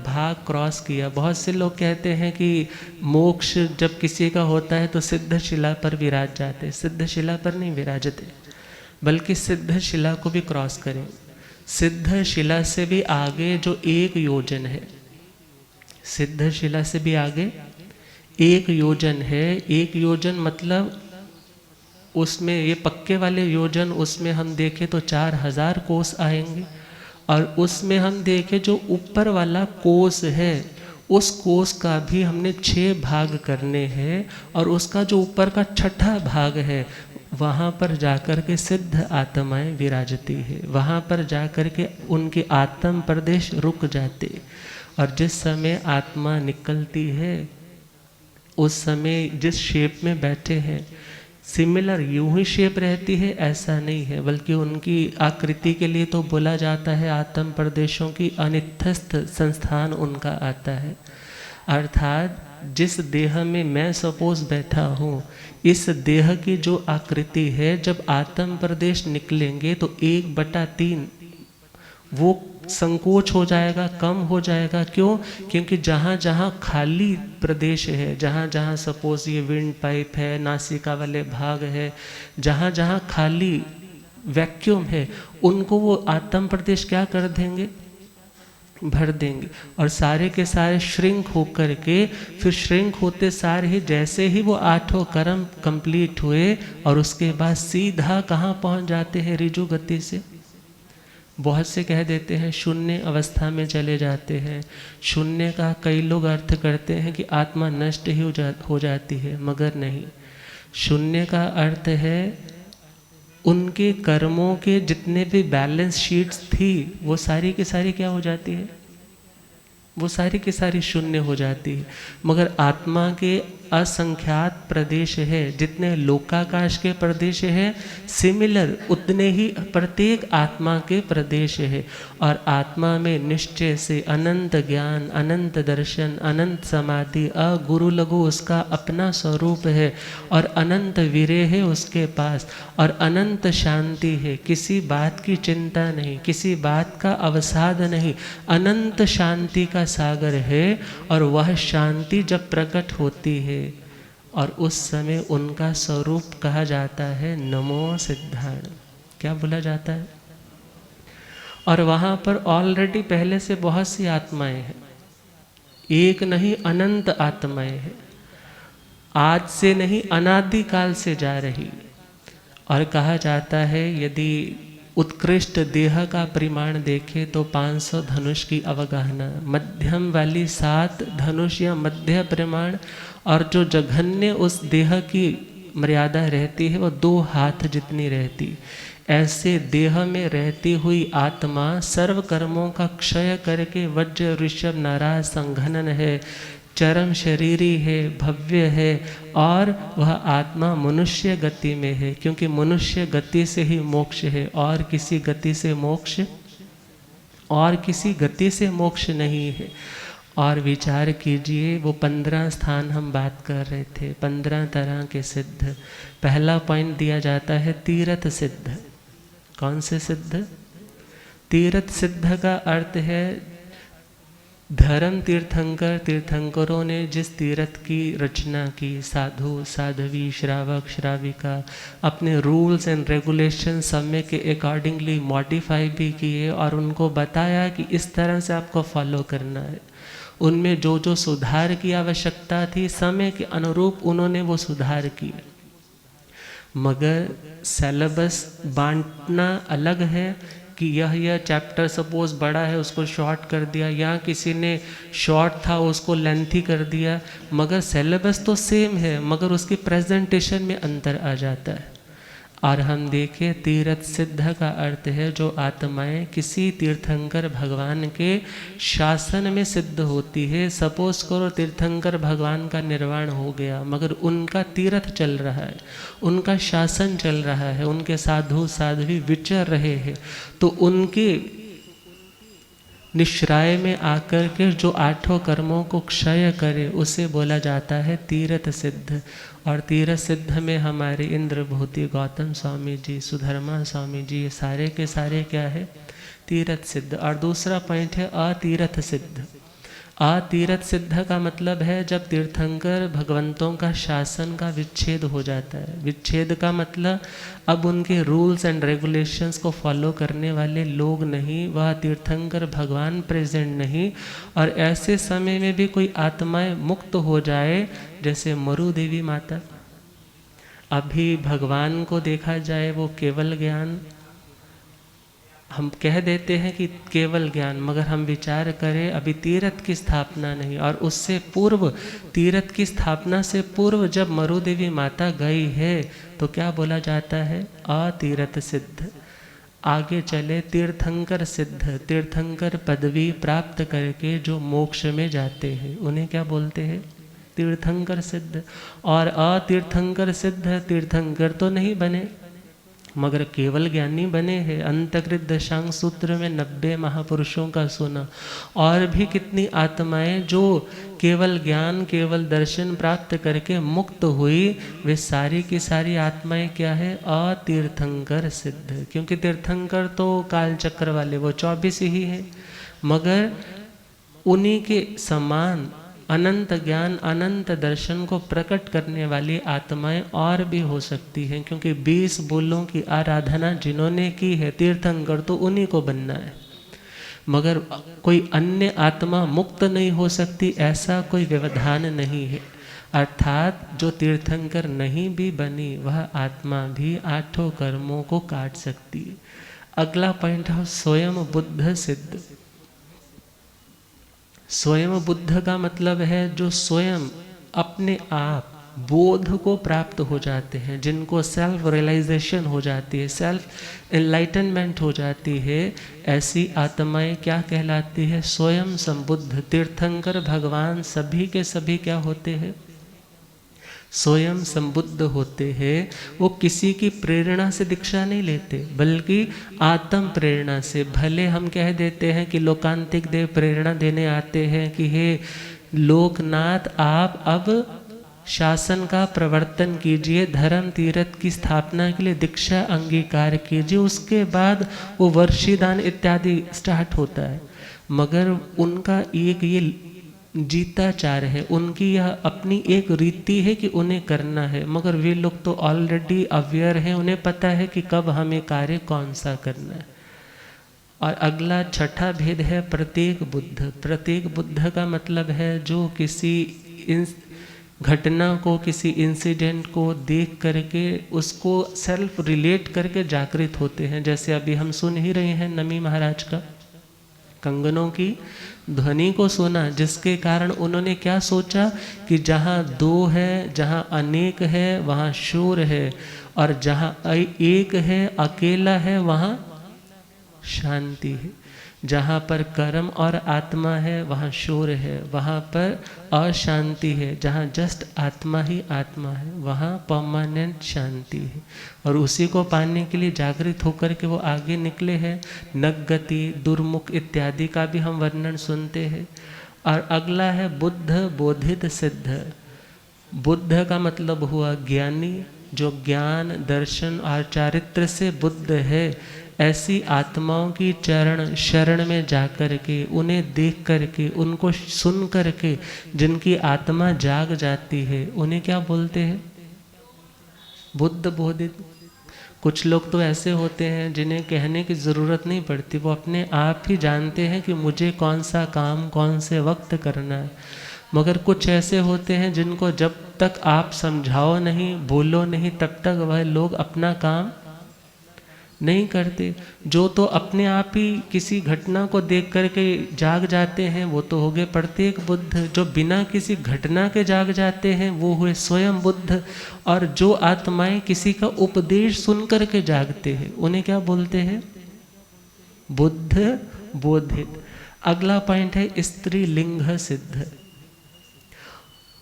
भाग क्रॉस किया, बहुत से लोग कहते हैं कि मोक्ष जब किसी का होता है तो सिद्ध शिला पर विराज जाते। सिद्ध शिला पर नहीं विराजते, बल्कि सिद्ध शिला को भी क्रॉस करें। सिद्ध शिला से भी आगे जो 1 योजन है, सिद्ध शिला से भी आगे 1 योजन है। 1 योजन मतलब उसमें ये पक्के वाले योजन, उसमें हम देखें तो 4000 कोस आएंगे, और उसमें हम देखें जो ऊपर वाला कोस है, उस कोस का भी हमने 6 भाग करने हैं, और उसका जो ऊपर का 6ठा भाग है, वहाँ पर जाकर के सिद्ध आत्माएं विराजती है, वहाँ पर जाकर के उनके आत्म प्रदेश रुक जाते। और जिस समय आत्मा निकलती है उस समय जिस शेप में बैठे हैं सिमिलर यूं ही शेप रहती है ऐसा नहीं है, बल्कि उनकी आकृति के लिए तो बोला जाता है आत्म प्रदेशों की अनित्यस्थ संस्थान उनका आता है। अर्थात जिस देह में मैं सपोज बैठा हूँ, इस देह की जो आकृति है जब आत्म प्रदेश निकलेंगे तो 1/3 वो संकोच हो जाएगा, कम हो जाएगा। क्यों? क्योंकि जहाँ जहाँ खाली प्रदेश है, जहाँ जहाँ सपोज ये विंड पाइप है, नासिका वाले भाग है, जहाँ जहाँ खाली वैक्यूम है, उनको वो आत्म प्रदेश क्या कर देंगे? भर देंगे। और सारे के सारे श्रिंक होकर के फिर श्रिंक होते सारे ही जैसे ही वो 8 कर्म कंप्लीट हुए और उसके बाद सीधा कहाँ पहुँच जाते हैं रिजु गति से? बहुत से कह देते हैं शून्य अवस्था में चले जाते हैं। शून्य का कई लोग अर्थ करते हैं कि आत्मा नष्ट ही हो जाती है, मगर नहीं। शून्य का अर्थ है उनके कर्मों के जितने भी बैलेंस शीट्स थी वो सारी की सारी क्या हो जाती है? वो सारी की सारी शून्य हो जाती है। मगर आत्मा के असंख्यात प्रदेश है, जितने लोकाकाश के प्रदेश है सिमिलर उतने ही प्रत्येक आत्मा के प्रदेश है। और आत्मा में निश्चय से अनंत ज्ञान, अनंत दर्शन, अनंत समाधि, अगुरु लघु उसका अपना स्वरूप है और अनंत वीर्य है उसके पास और अनंत शांति है। किसी बात की चिंता नहीं, किसी बात का अवसाद नहीं, अनंत शांति का सागर है। और वह शांति जब प्रकट होती है और उस समय उनका स्वरूप कहा जाता है नमो सिद्धार्थ। क्या बोला जाता है? और वहाँ पर ऑलरेडी पहले से बहुत सी आत्माएं हैं, एक नहीं अनंत आत्माएं हैं, आज से नहीं अनादिकाल से जा रही। और कहा जाता है यदि उत्कृष्ट देह का परिमाण देखे तो 500 धनुष की अवगाहना, मध्यम वाली 7 धनुष या मध्य परिमाण, और जो जघन्य उस देह की मर्यादा रहती है वो 2 हाथ जितनी रहती। ऐसे देह में रहती हुई आत्मा सर्व कर्मों का क्षय करके वज्र ऋषभ नाराज संघनन है, चरम शरीरी है, भव्य है। और वह आत्मा मनुष्य गति में है, क्योंकि मनुष्य गति से ही मोक्ष है, और किसी गति से मोक्ष, और किसी गति से मोक्ष नहीं है। और विचार कीजिए वो 15 स्थान हम बात कर रहे थे, 15 तरह के सिद्ध। पहला पॉइंट दिया जाता है तीर्थ सिद्ध। कौन से सिद्ध? तीर्थ सिद्ध का अर्थ है धर्म तीर्थंकर, तीर्थंकरों ने जिस तीर्थ की रचना की, साधु साध्वी श्रावक श्राविका अपने रूल्स एंड रेगुलेशन समय के अकॉर्डिंगली मॉडिफाई भी किए और उनको बताया कि इस तरह से आपको फॉलो करना है। उनमें जो जो सुधार की आवश्यकता थी समय के अनुरूप उन्होंने वो सुधार किए। मगर सिलेबस बांटना अलग है कि यह चैप्टर सपोज बड़ा है उसको शॉर्ट कर दिया, या किसी ने शॉर्ट था उसको लेंथी कर दिया, मगर सिलेबस तो सेम है, मगर उसकी प्रेजेंटेशन में अंतर आ जाता है। और हम देखें तीर्थ सिद्ध का अर्थ है जो आत्माएं किसी तीर्थंकर भगवान के शासन में सिद्ध होती है। सपोज करो तीर्थंकर भगवान का निर्वाण हो गया, मगर उनका तीर्थ चल रहा है, उनका शासन चल रहा है, उनके साधु साध्वी विचर रहे हैं, तो उनके निश्राय में आकर के जो 8 कर्मों को क्षय करे उसे बोला जाता है तीर्थ सिद्ध। और तीर्थ सिद्ध में हमारे इंद्रभूति गौतम स्वामी जी, सुधर्मा स्वामी जी, ये सारे के सारे क्या है? तीर्थ सिद्ध। और दूसरा पॉइंट है अतीर्थ सिद्ध। अतीर्थ सिद्ध का मतलब है जब तीर्थंकर भगवंतों का शासन का विच्छेद हो जाता है। विच्छेद का मतलब अब उनके रूल्स एंड रेगुलेशंस को फॉलो करने वाले लोग नहीं, वह तीर्थंकर भगवान प्रेजेंट नहीं। और ऐसे समय में भी कोई आत्माएं मुक्त हो जाए, जैसे मरु देवी माता। अभी भगवान को देखा जाए वो केवल ज्ञान, हम कह देते हैं कि केवल ज्ञान, मगर हम विचार करें अभी तीर्थ की स्थापना नहीं, और उससे पूर्व तीर्थ की स्थापना से पूर्व जब मरुदेवी माता गई है तो क्या बोला जाता है? अतीर्थ सिद्ध। आगे चले तीर्थंकर सिद्ध, तीर्थंकर पदवी प्राप्त करके जो मोक्ष में जाते हैं उन्हें क्या बोलते हैं? तीर्थंकर सिद्ध। और अतीर्थंकर सिद्ध तीर्थंकर तो नहीं बने मगर केवल ज्ञानी बने हैं। अंतकृत दशांग सूत्र में 90 महापुरुषों का सुना, और भी कितनी आत्माएं जो केवल ज्ञान केवल दर्शन प्राप्त करके मुक्त हुई, वे सारी की सारी आत्माएं क्या है? अतीर्थंकर सिद्ध। क्योंकि तीर्थंकर तो काल चक्र वाले वो 24 ही हैं, मगर उन्हीं के समान अनंत ज्ञान अनंत दर्शन को प्रकट करने वाली आत्माएं और भी हो सकती हैं। क्योंकि 20 बोलों की आराधना जिन्होंने की है तीर्थंकर, तो उन्हीं को बनना है, मगर कोई अन्य आत्मा मुक्त नहीं हो सकती ऐसा कोई व्यवधान नहीं है। अर्थात जो तीर्थंकर नहीं भी बनी वह आत्मा भी 8 कर्मों को काट सकती है। अगला पॉइंट है स्वयं बुद्ध सिद्ध। स्वयं बुद्ध का मतलब है जो स्वयं अपने आप बोध को प्राप्त हो जाते हैं, जिनको सेल्फ रियलाइजेशन हो जाती है, सेल्फ एनलाइटनमेंट हो जाती है, ऐसी आत्माएं क्या कहलाती है? स्वयं संबुद्ध। तीर्थंकर भगवान सभी के सभी क्या होते हैं? स्वयं संबुद्ध होते हैं। वो किसी की प्रेरणा से दीक्षा नहीं लेते, बल्कि आत्म प्रेरणा से। भले हम कह देते हैं कि लोकांतिक देव प्रेरणा देने आते हैं कि हे लोकनाथ, आप अब शासन का प्रवर्तन कीजिए, धर्म तीर्थ की स्थापना के लिए दीक्षा अंगीकार कीजिए, उसके बाद वो वर्षीदान इत्यादि स्टार्ट होता है। मगर उनका एक ये जीताचार है, उनकी यह अपनी एक रीति है कि उन्हें करना है, मगर वे लोग तो ऑलरेडी अवेयर हैं, उन्हें पता है कि कब हमें कार्य कौन सा करना है। और अगला छठा भेद है प्रत्येक बुद्ध। प्रत्येक बुद्ध का मतलब है जो किसी घटना को, किसी इंसिडेंट को देख करके उसको सेल्फ रिलेट करके जागृत होते हैं। जैसे अभी हम सुन ही रहे हैं नमी महाराज का कंगनों की ध्वनि को सुना, जिसके कारण उन्होंने क्या सोचा कि जहाँ दो है, जहाँ अनेक है वहाँ शूर है, और जहाँ एक है अकेला है वहाँ शांति है। जहाँ पर कर्म और आत्मा है वहाँ शोर है, वहाँ पर अशांति है। जहाँ जस्ट आत्मा ही आत्मा है वहाँ परमानेंट शांति है। और उसी को पाने के लिए जागृत होकर के वो आगे निकले हैं। नगति, दुर्मुख इत्यादि का भी हम वर्णन सुनते हैं। और अगला है बुद्ध बोधित सिद्ध। बुद्ध का मतलब हुआ ज्ञानी, जो ज्ञान दर्शन और चारित्र से बुद्ध है। ऐसी आत्माओं की चरण शरण में जाकर के, उन्हें देख करके, उनको सुन करके जिनकी आत्मा जाग जाती है, उन्हें क्या बोलते हैं? बुद्ध बोधित। कुछ लोग तो ऐसे होते हैं जिन्हें कहने की ज़रूरत नहीं पड़ती, वो अपने आप ही जानते हैं कि मुझे कौन सा काम कौन से वक्त करना है। मगर कुछ ऐसे होते हैं जिनको जब तक आप समझाओ नहीं, बोलो नहीं, तब तक वह लोग अपना काम नहीं करते। जो तो अपने आप ही किसी घटना को देख करके जाग जाते हैं वो तो हो गए प्रत्येक बुद्ध। जो बिना किसी घटना के जाग जाते हैं वो हुए स्वयं बुद्ध। और जो आत्माएं किसी का उपदेश सुन करके जागते हैं उन्हें क्या बोलते हैं? बुद्ध बोधित। अगला पॉइंट है स्त्री लिंग सिद्ध।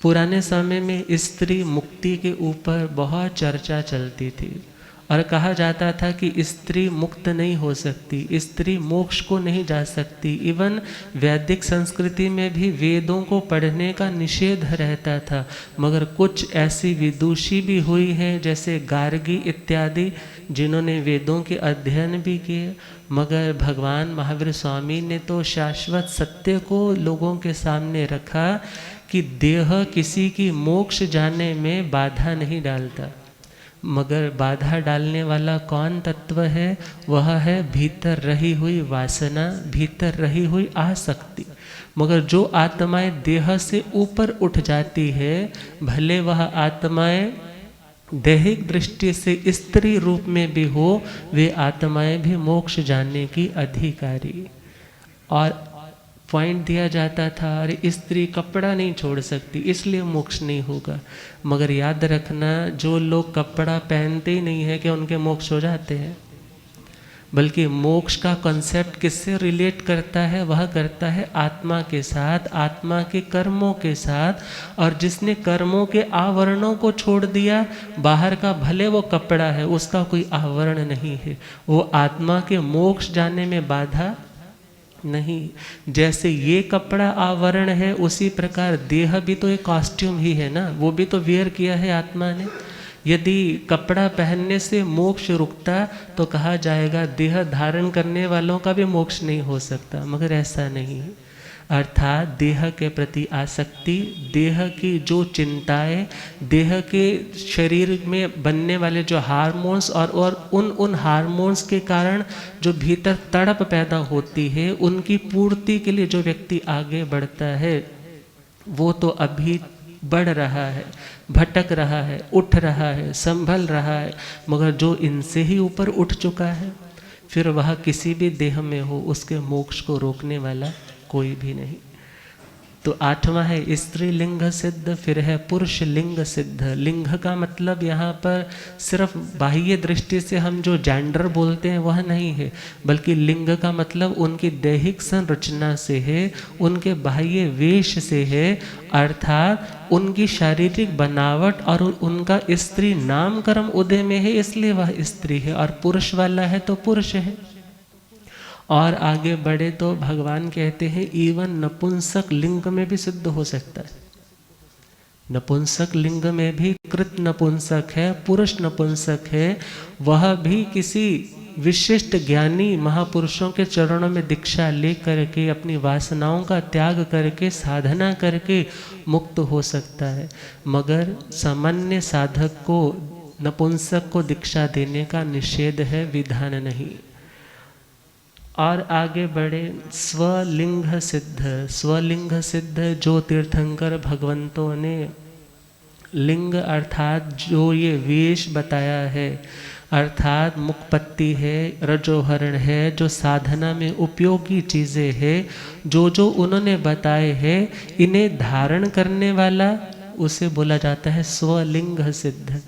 पुराने समय में स्त्री मुक्ति के ऊपर बहुत चर्चा चलती थी और कहा जाता था कि स्त्री मुक्त नहीं हो सकती, स्त्री मोक्ष को नहीं जा सकती। इवन वैदिक संस्कृति में भी वेदों को पढ़ने का निषेध रहता था। मगर कुछ ऐसी विदुषी भी हुई हैं जैसे गार्गी इत्यादि, जिन्होंने वेदों के अध्ययन भी किए। मगर भगवान महावीर स्वामी ने तो शाश्वत सत्य को लोगों के सामने रखा कि देह किसी की मोक्ष जाने में बाधा नहीं डालता, मगर बाधा डालने वाला कौन तत्व है? वह है भीतर रही हुई वासना, भीतर रही हुई आसक्ति। मगर जो आत्माएं देह से ऊपर उठ जाती है, भले वह आत्माएं दैहिक दृष्टि से स्त्री रूप में भी हो, वे आत्माएं भी मोक्ष जानने की अधिकारी। और पॉइंट दिया जाता था, अरे स्त्री कपड़ा नहीं छोड़ सकती इसलिए मोक्ष नहीं होगा। मगर याद रखना, जो लोग कपड़ा पहनते ही नहीं है कि उनके मोक्ष हो जाते हैं। बल्कि मोक्ष का कॉन्सेप्ट किससे रिलेट करता है? वह करता है आत्मा के साथ, आत्मा के कर्मों के साथ। और जिसने कर्मों के आवरणों को छोड़ दिया, बाहर का भले वो कपड़ा है, उसका कोई आवरण नहीं है, वो आत्मा के मोक्ष जाने में बाधा नहीं। जैसे ये कपड़ा आवरण है, उसी प्रकार देह भी तो एक कॉस्ट्यूम ही है ना, वो भी तो वियर किया है आत्मा ने। यदि कपड़ा पहनने से मोक्ष रुकता तो कहा जाएगा देह धारण करने वालों का भी मोक्ष नहीं हो सकता, मगर ऐसा नहीं। अर्थात देह के प्रति आसक्ति, देह की जो चिंताएं, देह के शरीर में बनने वाले जो हार्मोन्स और उन हार्मोन्स के कारण जो भीतर तड़प पैदा होती है, उनकी पूर्ति के लिए जो व्यक्ति आगे बढ़ता है, वो तो अभी बढ़ रहा है, भटक रहा है, उठ रहा है, संभल रहा है। मगर जो इनसे ही ऊपर उठ चुका है, फिर वह किसी भी देह में हो, उसके मोक्ष को रोकने वाला कोई भी नहीं। तो आठवां है स्त्री लिंग सिद्ध, फिर है पुरुष लिंग सिद्ध। लिंग का मतलब यहाँ पर सिर्फ बाह्य दृष्टि से हम जो जेंडर बोलते हैं वह नहीं है, बल्कि लिंग का मतलब उनकी दैहिक संरचना से है, उनके बाह्य वेश से है, अर्थात उनकी शारीरिक बनावट और उनका स्त्री नामकरण उदय में है, इसलिए वह स्त्री है। और पुरुष वाला है तो पुरुष है। और आगे बढ़े तो भगवान कहते हैं इवन नपुंसक लिंग में भी सिद्ध हो सकता है। नपुंसक लिंग में भी कृत नपुंसक है, पुरुष नपुंसक है, वह भी किसी विशिष्ट ज्ञानी महापुरुषों के चरणों में दीक्षा ले करके, अपनी वासनाओं का त्याग करके, साधना करके मुक्त हो सकता है। मगर सामान्य साधक को, नपुंसक को दीक्षा देने का निषेध है, विधान नहीं। और आगे बढ़े स्वलिंग सिद्ध। स्वलिंग सिद्ध जो तीर्थंकर भगवंतों ने लिंग अर्थात जो ये वेश बताया है, अर्थात मुखपत्ति है, रजोहरण है, जो साधना में उपयोगी चीज़ें हैं, जो उन्होंने बताए हैं, इन्हें धारण करने वाला उसे बोला जाता है स्वलिंग सिद्ध।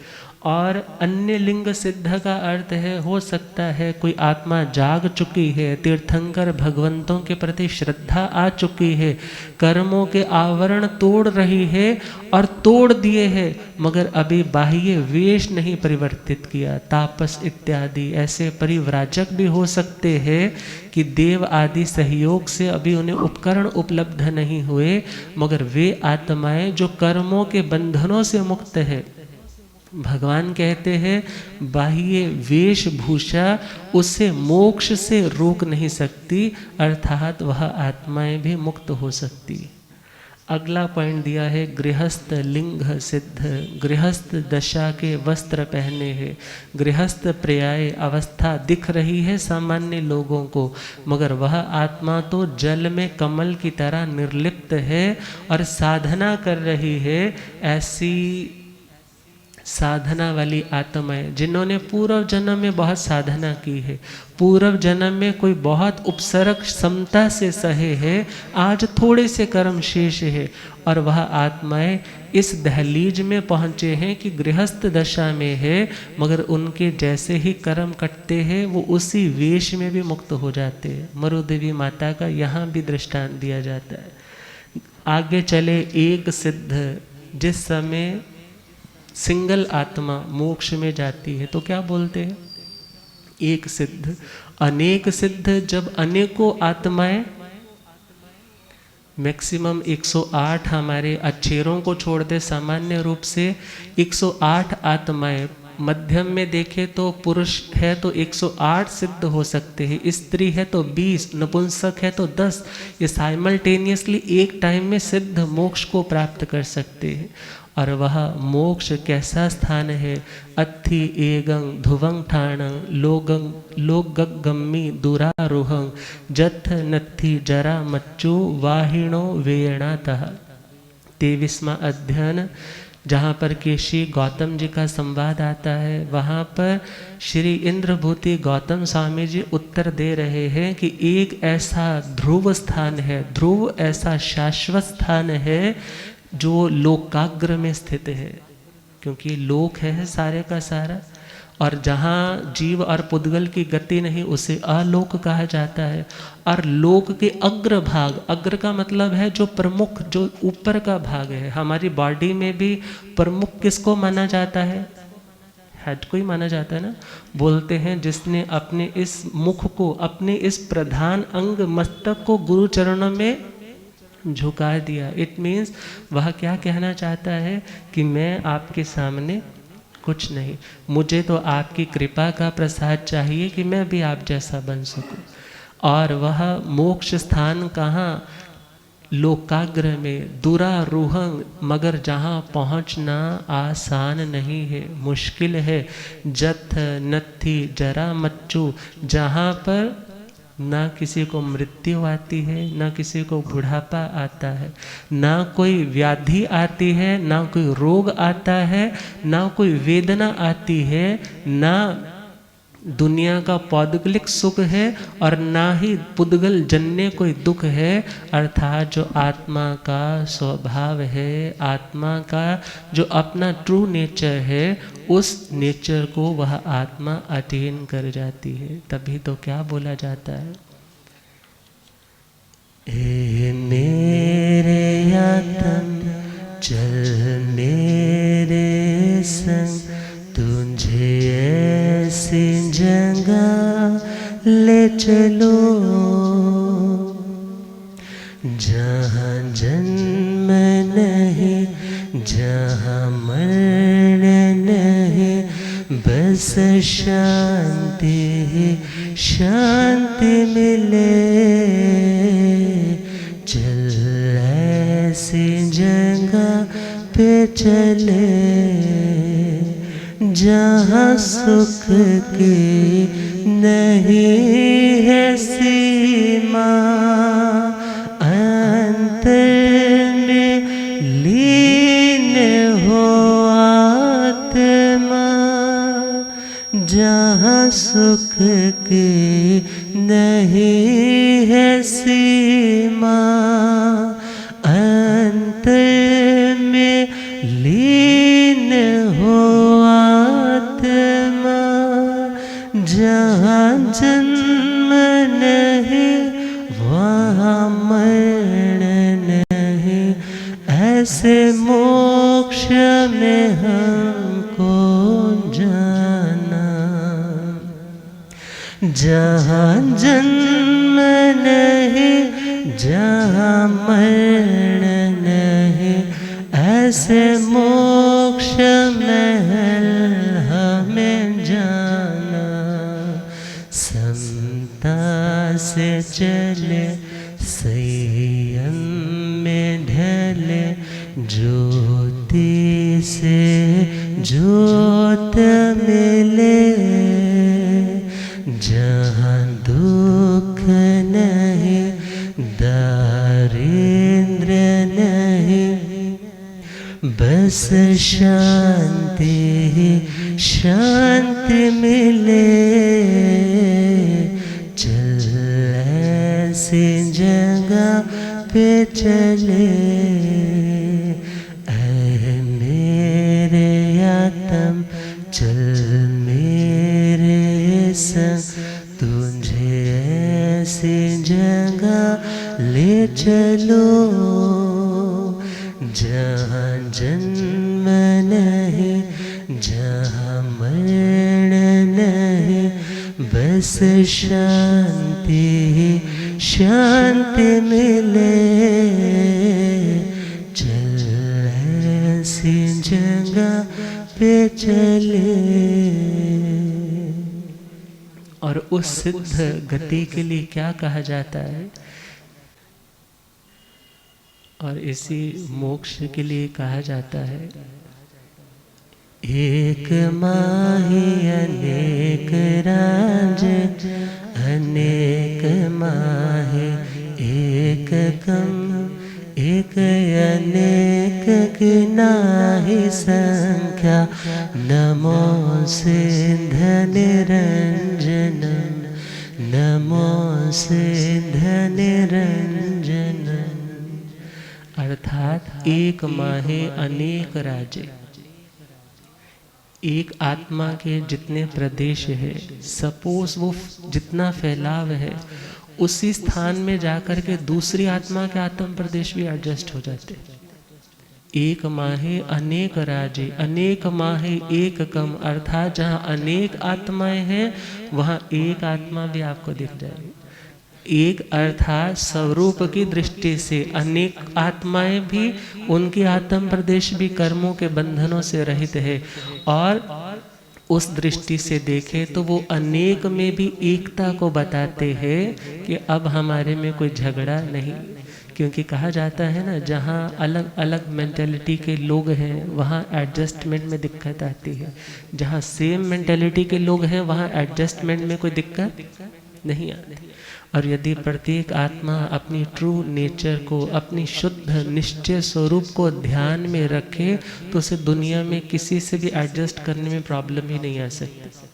और अन्य लिंग सिद्ध का अर्थ है, हो सकता है कोई आत्मा जाग चुकी है, तीर्थंकर भगवंतों के प्रति श्रद्धा आ चुकी है, कर्मों के आवरण तोड़ रही है और तोड़ दिए हैं, मगर अभी बाह्य वेश नहीं परिवर्तित किया, तापस इत्यादि ऐसे परिव्राजक भी हो सकते हैं कि देव आदि सहयोग से अभी उन्हें उपकरण उपलब्ध नहीं हुए, मगर वे आत्माएं जो कर्मों के बंधनों से मुक्त है, भगवान कहते हैं बाह्य वेशभूषा उसे मोक्ष से रोक नहीं सकती, अर्थात वह आत्माएं भी मुक्त हो सकती। अगला पॉइंट दिया है गृहस्थ लिंग सिद्ध। गृहस्थ दशा के वस्त्र पहने हैं, गृहस्थ पर्याय अवस्था दिख रही है सामान्य लोगों को, मगर वह आत्मा तो जल में कमल की तरह निर्लिप्त है और साधना कर रही है। ऐसी साधना वाली आत्माएं जिन्होंने पूर्व जन्म में बहुत साधना की है, पूर्व जन्म में कोई बहुत उपसर्ग समता से सहे है, आज थोड़े से कर्म शेष है, और वह आत्माएं इस दहलीज में पहुँचे हैं कि गृहस्थ दशा में है, मगर उनके जैसे ही कर्म कटते हैं वो उसी वेश में भी मुक्त हो जाते हैं। मरुदेवी माता का यहाँ भी दृष्टांत दिया जाता है। आगे चले एक सिद्ध। जिस समय सिंगल आत्मा मोक्ष में जाती है तो क्या बोलते हैं? एक सिद्ध। अनेक सिद्ध जब अनेकों आत्माएं, मैक्सिमम 108 हमारे अक्षरों को छोड़ दे सामान्य रूप से 108 आत्माएं, मध्यम में देखें तो पुरुष है तो 108 सिद्ध हो सकते हैं, स्त्री है तो 20, नपुंसक है तो 10। ये साइमल्टेनियसली एक टाइम में सिद्ध मोक्ष को प्राप्त कर सकते हैं। और वह मोक्ष कैसा स्थान है? अत्थि एगं ध्रुवं ठाणं लोगगम्मी दुरारोहं जथ नत्थि जरा मच्चो वाहिणो वेयणातः। 23वां अध्ययन जहाँ पर कि श्री गौतम जी का संवाद आता है, वहाँ पर श्री इंद्रभूति गौतम स्वामी जी उत्तर दे रहे हैं कि एक ऐसा ध्रुव स्थान है, ध्रुव ऐसा शाश्वत स्थान है जो लोकाग्र में स्थित है, क्योंकि लोक है सारे का सारा, और जहाँ जीव और पुद्गल की गति नहीं उसे अलोक कहा जाता है। और लोक के अग्र भाग, अग्र का मतलब है जो प्रमुख, जो ऊपर का भाग है। हमारी बॉडी में भी प्रमुख किसको माना जाता है? हेड को ही माना जाता है ना। बोलते हैं जिसने अपने इस मुख को, अपने इस प्रधान अंग मस्तक को गुरु चरणों में झुका दिया। इट मीन्स वह क्या कहना चाहता है कि मैं आपके सामने कुछ नहीं, मुझे तो आपकी कृपा का प्रसाद चाहिए कि मैं भी आप जैसा बन सकूं। और वह मोक्ष स्थान कहाँ? लोकाग्र में, दुरारूहं, मगर जहाँ पहुँचना आसान नहीं है, मुश्किल है। जथ नत्थी जरा मच्चू, जहाँ पर ना किसी को मृत्यु आती है, ना किसी को बुढ़ापा आता है, ना कोई व्याधि आती है, ना कोई रोग आता है, ना कोई वेदना आती है, ना दुनिया का पौद्गलिक सुख है, और ना ही पुद्गल जन्य कोई दुख है। अर्थात जो आत्मा का स्वभाव है, आत्मा का जो अपना ट्रू नेचर है, उस नेचर को वह आत्मा अटेन कर जाती है। तभी तो क्या बोला जाता है, ए मेरे आत्म चल मेरे संग, तुझे ऐसी जगह ले चलो जहाँ जन्म नहीं, जहाँ मरण नहीं, बस शांति शांति मिले। चल ऐसी जगह पे चले जहाँ सुख की नहीं है सीमा, अंतर में लीन हो आत्मा, जहाँ सुख की नहीं है सीमा, अंतर में लीन हो आत्मा, जहाँ जन्म नहीं वहाँ मरण नहीं, ऐसे मोक्ष में हमको जाना। जहाँ जन्म नहीं, जहाँ मरण नहीं, ऐसे मोक्ष महल हमें जाना। समता से चले, संयम में ढले, ज्योति से ज्योत मिले, जहाँ दुख नहीं, दारिद्र नहीं, बस शांति शांति मिले। चल ऐसी जगह पे चले, ऐ मेरे आत्म चल मेरे संग, तुझे ऐसी जगह ले चलो जहाँ जन्म नहीं, जहाँ मरण नहीं, बस शांति शांति मिले। चल ऐसी जगह पे चले। और उस सिद्ध गति के लिए क्या कहा जाता है? और इसी मोक्ष के लिए कहा जाता है, एक माही अनेक राज, अनेक माही एक कम एक अनेक गिनाहि संख्या, नमो सिंध निरंजनम, नमो सिंध निरंजनम। अर्थात एक माहे अनेक राजे। एक आत्मा के जितने प्रदेश है, सपोज वो जितना फैलाव है, उसी स्थान में जाकर के दूसरी आत्मा के आत्म प्रदेश भी एडजस्ट हो जाते। एक माहे अनेक राजे, अनेक माहे एक कम, अर्थात जहाँ अनेक आत्माएं हैं वहाँ एक आत्मा भी आपको दिख जाएगी। एक अर्थात स्वरूप की दृष्टि से अनेक आत्माएं भी, उनकी आत्म प्रदेश भी कर्मों के बंधनों से रहित है, और उस दृष्टि से देखें तो वो अनेक में भी एकता को बताते हैं कि अब हमारे में कोई झगड़ा नहीं। क्योंकि कहा जाता है ना, जहाँ अलग अलग मेंटेलिटी के लोग हैं वहाँ एडजस्टमेंट में दिक्कत आती है, जहाँ सेम मेंटेलिटी के लोग हैं वहाँ एडजस्टमेंट में कोई दिक्कत नहीं आती। और यदि प्रत्येक आत्मा अपनी ट्रू नेचर को, अपनी शुद्ध निश्चय स्वरूप को ध्यान में रखे तो उसे दुनिया में किसी से भी एडजस्ट करने में प्रॉब्लम ही नहीं आ सकती।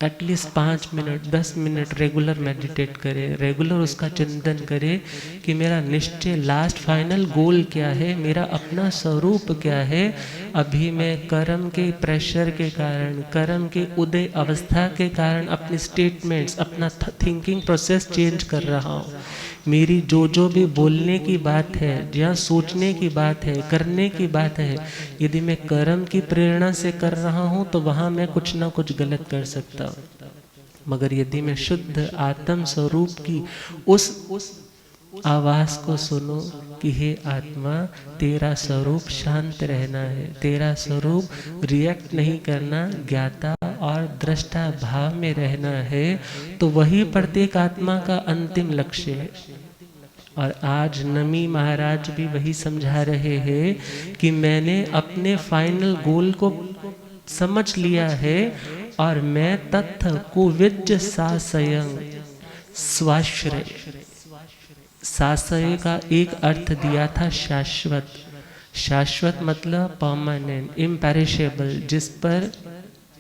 At least 5 minute 10 minute regular meditate करे, रेगुलर उसका चिंतन करे कि मेरा निश्चय लास्ट फाइनल गोल क्या है, मेरा अपना स्वरूप क्या है। अभी मैं कर्म के प्रेशर के कारण, कर्म के उदय अवस्था के कारण अपनी स्टेटमेंट्स, अपना थिंकिंग प्रोसेस चेंज कर रहा हूँ। मेरी जो भी बोलने की बात है, या सोचने की बात है, करने की बात है, यदि मैं कर्म की प्रेरणा से कर रहा हूँ तो वहाँ मैं कुछ ना कुछ गलत कर सकता हूँ। मगर यदि मैं शुद्ध आत्म स्वरूप की उस आवाज़ को सुनो कि हे आत्मा, तेरा स्वरूप शांत रहना है, तेरा स्वरूप रिएक्ट नहीं करना, ज्ञाता और दृष्टा भाव में रहना है, तो वही प्रत्येक आत्मा का अंतिम लक्ष्य है। और आज नमी महाराज भी वही समझा रहे हैं कि मैंने अपने फाइनल गोल को समझ लिया है और मैं तत्थ कुविज्ज सासयं स्वाश्रय। सासय का एक अर्थ दिया था शाश्वत। शाश्वत मतलब परमानेंट, इम्पेरिशेबल, जिस पर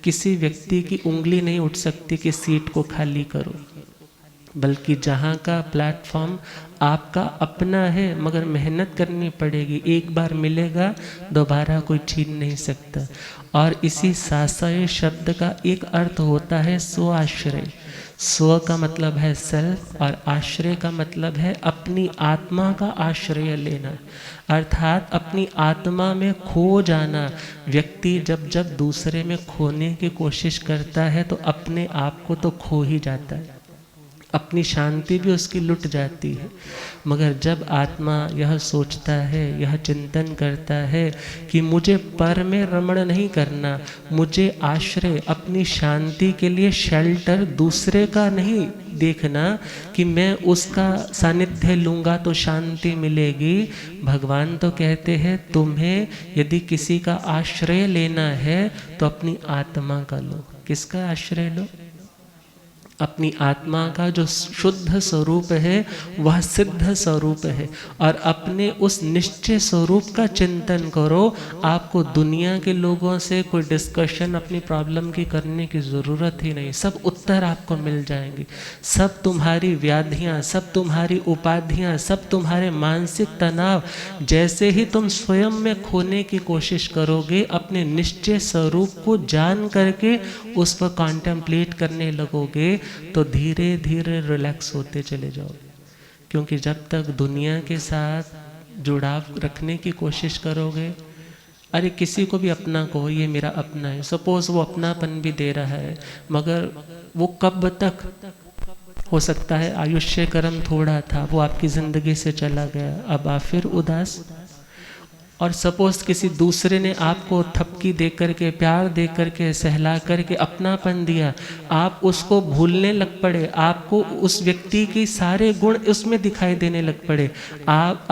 किसी व्यक्ति की उंगली नहीं उठ सकती कि सीट को खाली करो, बल्कि जहाँ का प्लेटफॉर्म आपका अपना है, मगर मेहनत करनी पड़ेगी, एक बार मिलेगा दोबारा कोई छीन नहीं सकता। और इसी सासय शब्द का एक अर्थ होता है स्वाश्रय। स्व का मतलब है सेल्फ और आश्रय का मतलब है अपनी आत्मा का आश्रय लेना, अर्थात अपनी आत्मा में खो जाना। व्यक्ति जब जब दूसरे में खोने की कोशिश करता है तो अपने आप को तो खो ही जाता है, अपनी शांति भी उसकी लुट जाती है। मगर जब आत्मा यह सोचता है, यह चिंतन करता है कि मुझे पर में रमण नहीं करना, मुझे आश्रय, अपनी शांति के लिए शेल्टर दूसरे का नहीं देखना कि मैं उसका सानिध्य लूँगा तो शांति मिलेगी। भगवान तो कहते हैं तुम्हें यदि किसी का आश्रय लेना है तो अपनी आत्मा का लो। किसका आश्रय लो? अपनी आत्मा का जो शुद्ध स्वरूप है वह सिद्ध स्वरूप है, और अपने उस निश्चय स्वरूप का चिंतन करो। आपको दुनिया के लोगों से कोई डिस्कशन अपनी प्रॉब्लम की करने की ज़रूरत ही नहीं, सब उत्तर आपको मिल जाएंगे। सब तुम्हारी व्याधियाँ, सब तुम्हारी उपाधियाँ, सब तुम्हारे मानसिक तनाव, जैसे ही तुम स्वयं में खोने की कोशिश करोगे, अपने निश्चय स्वरूप को जान करके उस पर कॉन्टेम्पलेट करने लगोगे, तो धीरे धीरे रिलैक्स होते चले जाओगे। क्योंकि जब तक दुनिया के साथ जुड़ाव रखने की कोशिश करोगे, अरे किसी को भी अपना कहो, ये मेरा अपना है, सपोज वो अपनापन भी दे रहा है, मगर वो कब तक हो सकता है आयुष्य कर्म थोड़ा था, वो आपकी ज़िंदगी से चला गया, अब आप फिर उदास। और सपोज किसी दूसरे ने आपको थपकी दे करके, प्यार दे करके, सहला करके अपनापन दिया, आप उसको भूलने लग पड़े, आपको उस व्यक्ति की सारे गुण उसमें दिखाई देने लग पड़े। आप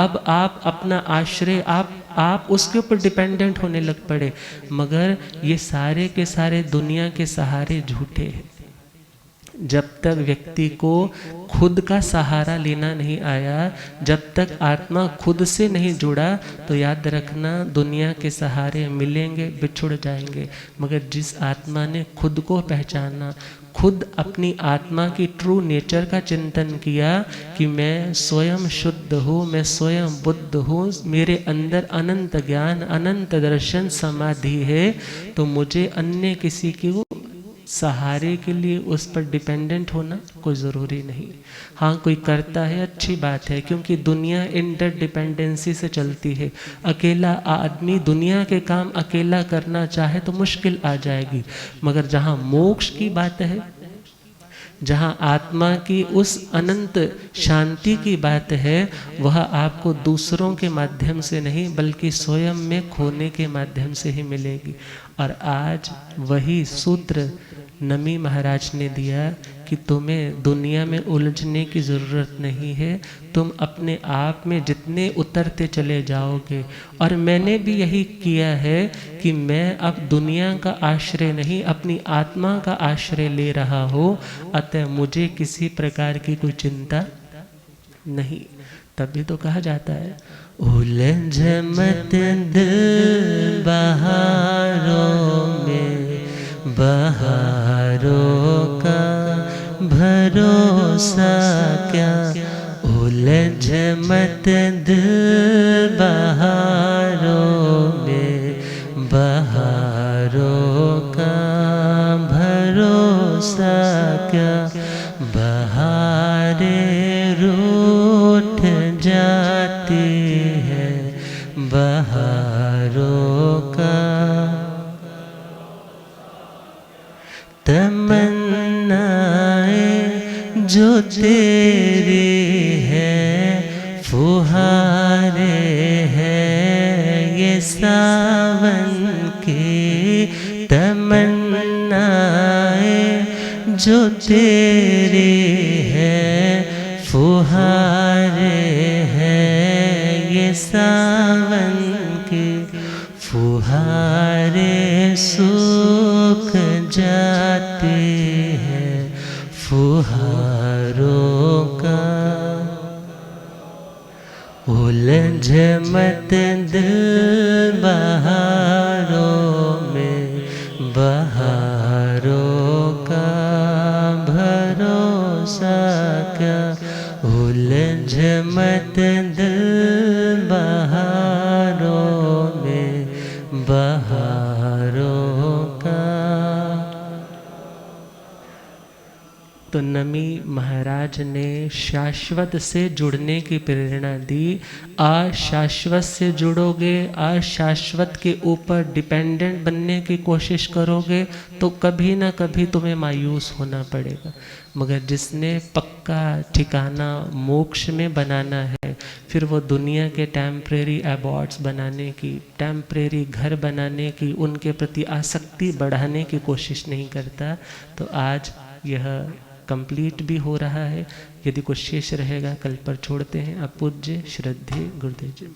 अपना आश्रय, आप उसके ऊपर डिपेंडेंट होने लग पड़े। मगर ये सारे के सारे दुनिया के सहारे झूठे हैं। जब तक व्यक्ति को खुद का सहारा लेना नहीं आया, जब तक आत्मा खुद से नहीं जुड़ा, तो याद रखना दुनिया के सहारे मिलेंगे, बिछुड़ जाएंगे। मगर जिस आत्मा ने खुद को पहचाना, खुद अपनी आत्मा की ट्रू नेचर का चिंतन किया कि मैं स्वयं शुद्ध हूँ, मैं स्वयं बुद्ध हूँ, मेरे अंदर अनंत ज्ञान, अनंत दर्शन समाधि है, तो मुझे अन्य किसी की सहारे के लिए उस पर डिपेंडेंट होना कोई ज़रूरी नहीं। हाँ, कोई करता है अच्छी बात है, क्योंकि दुनिया इंटर डिपेंडेंसी से चलती है। अकेला आदमी दुनिया के काम अकेला करना चाहे तो मुश्किल आ जाएगी। मगर जहाँ मोक्ष की बात है, जहाँ आत्मा की उस अनंत शांति की बात है, वह आपको दूसरों के माध्यम से नहीं बल्कि स्वयं में खोने के माध्यम से ही मिलेगी। और आज वही सूत्र नमी महाराज ने दिया कि तुम्हें दुनिया में उलझने की ज़रूरत नहीं है, तुम अपने आप में जितने उतरते चले जाओगे। और मैंने भी यही किया है कि मैं अब दुनिया का आश्रय नहीं, अपनी आत्मा का आश्रय ले रहा हूँ, अतः मुझे किसी प्रकार की कोई चिंता नहीं। तभी तो कहा जाता है, उलझ मत दिल बहारों में, बहारों का भरोसा क्या। उलझ मत दिल बहारों में, बहारों का भरोसा क्या। बहारें रूठ जाती है, बहारों का तमन्नाएं जो तेरी है, फुहारे हैं ये सावन की। तमन्नाएं जो तेरी है, फुहारे हैं ये सावन की। फुहारे सूख जाते हैं, फुहारों का। उलझ मत दिल बहारों में, बहारों का भरोसा क्या। उलझ मत दिल बहारों में, बहारों का। तो नमी महाराज ने शाश्वत से जुड़ने की प्रेरणा दी। अशाश्वत से जुड़ोगे, अशाश्वत के ऊपर डिपेंडेंट बनने की कोशिश करोगे तो कभी ना कभी तुम्हें मायूस होना पड़ेगा। मगर जिसने पक्का ठिकाना मोक्ष में बनाना है, फिर वो दुनिया के टेम्परेरी अबॉर्ड्स बनाने की, टेम्परेरी घर बनाने की, उनके प्रति आसक्ति बढ़ाने की कोशिश नहीं करता। तो आज यह कंप्लीट भी हो रहा है। यदि कुछ शेष रहेगा कल पर छोड़ते हैं। अब पूज्य श्रद्धेय गुरुदेव जी।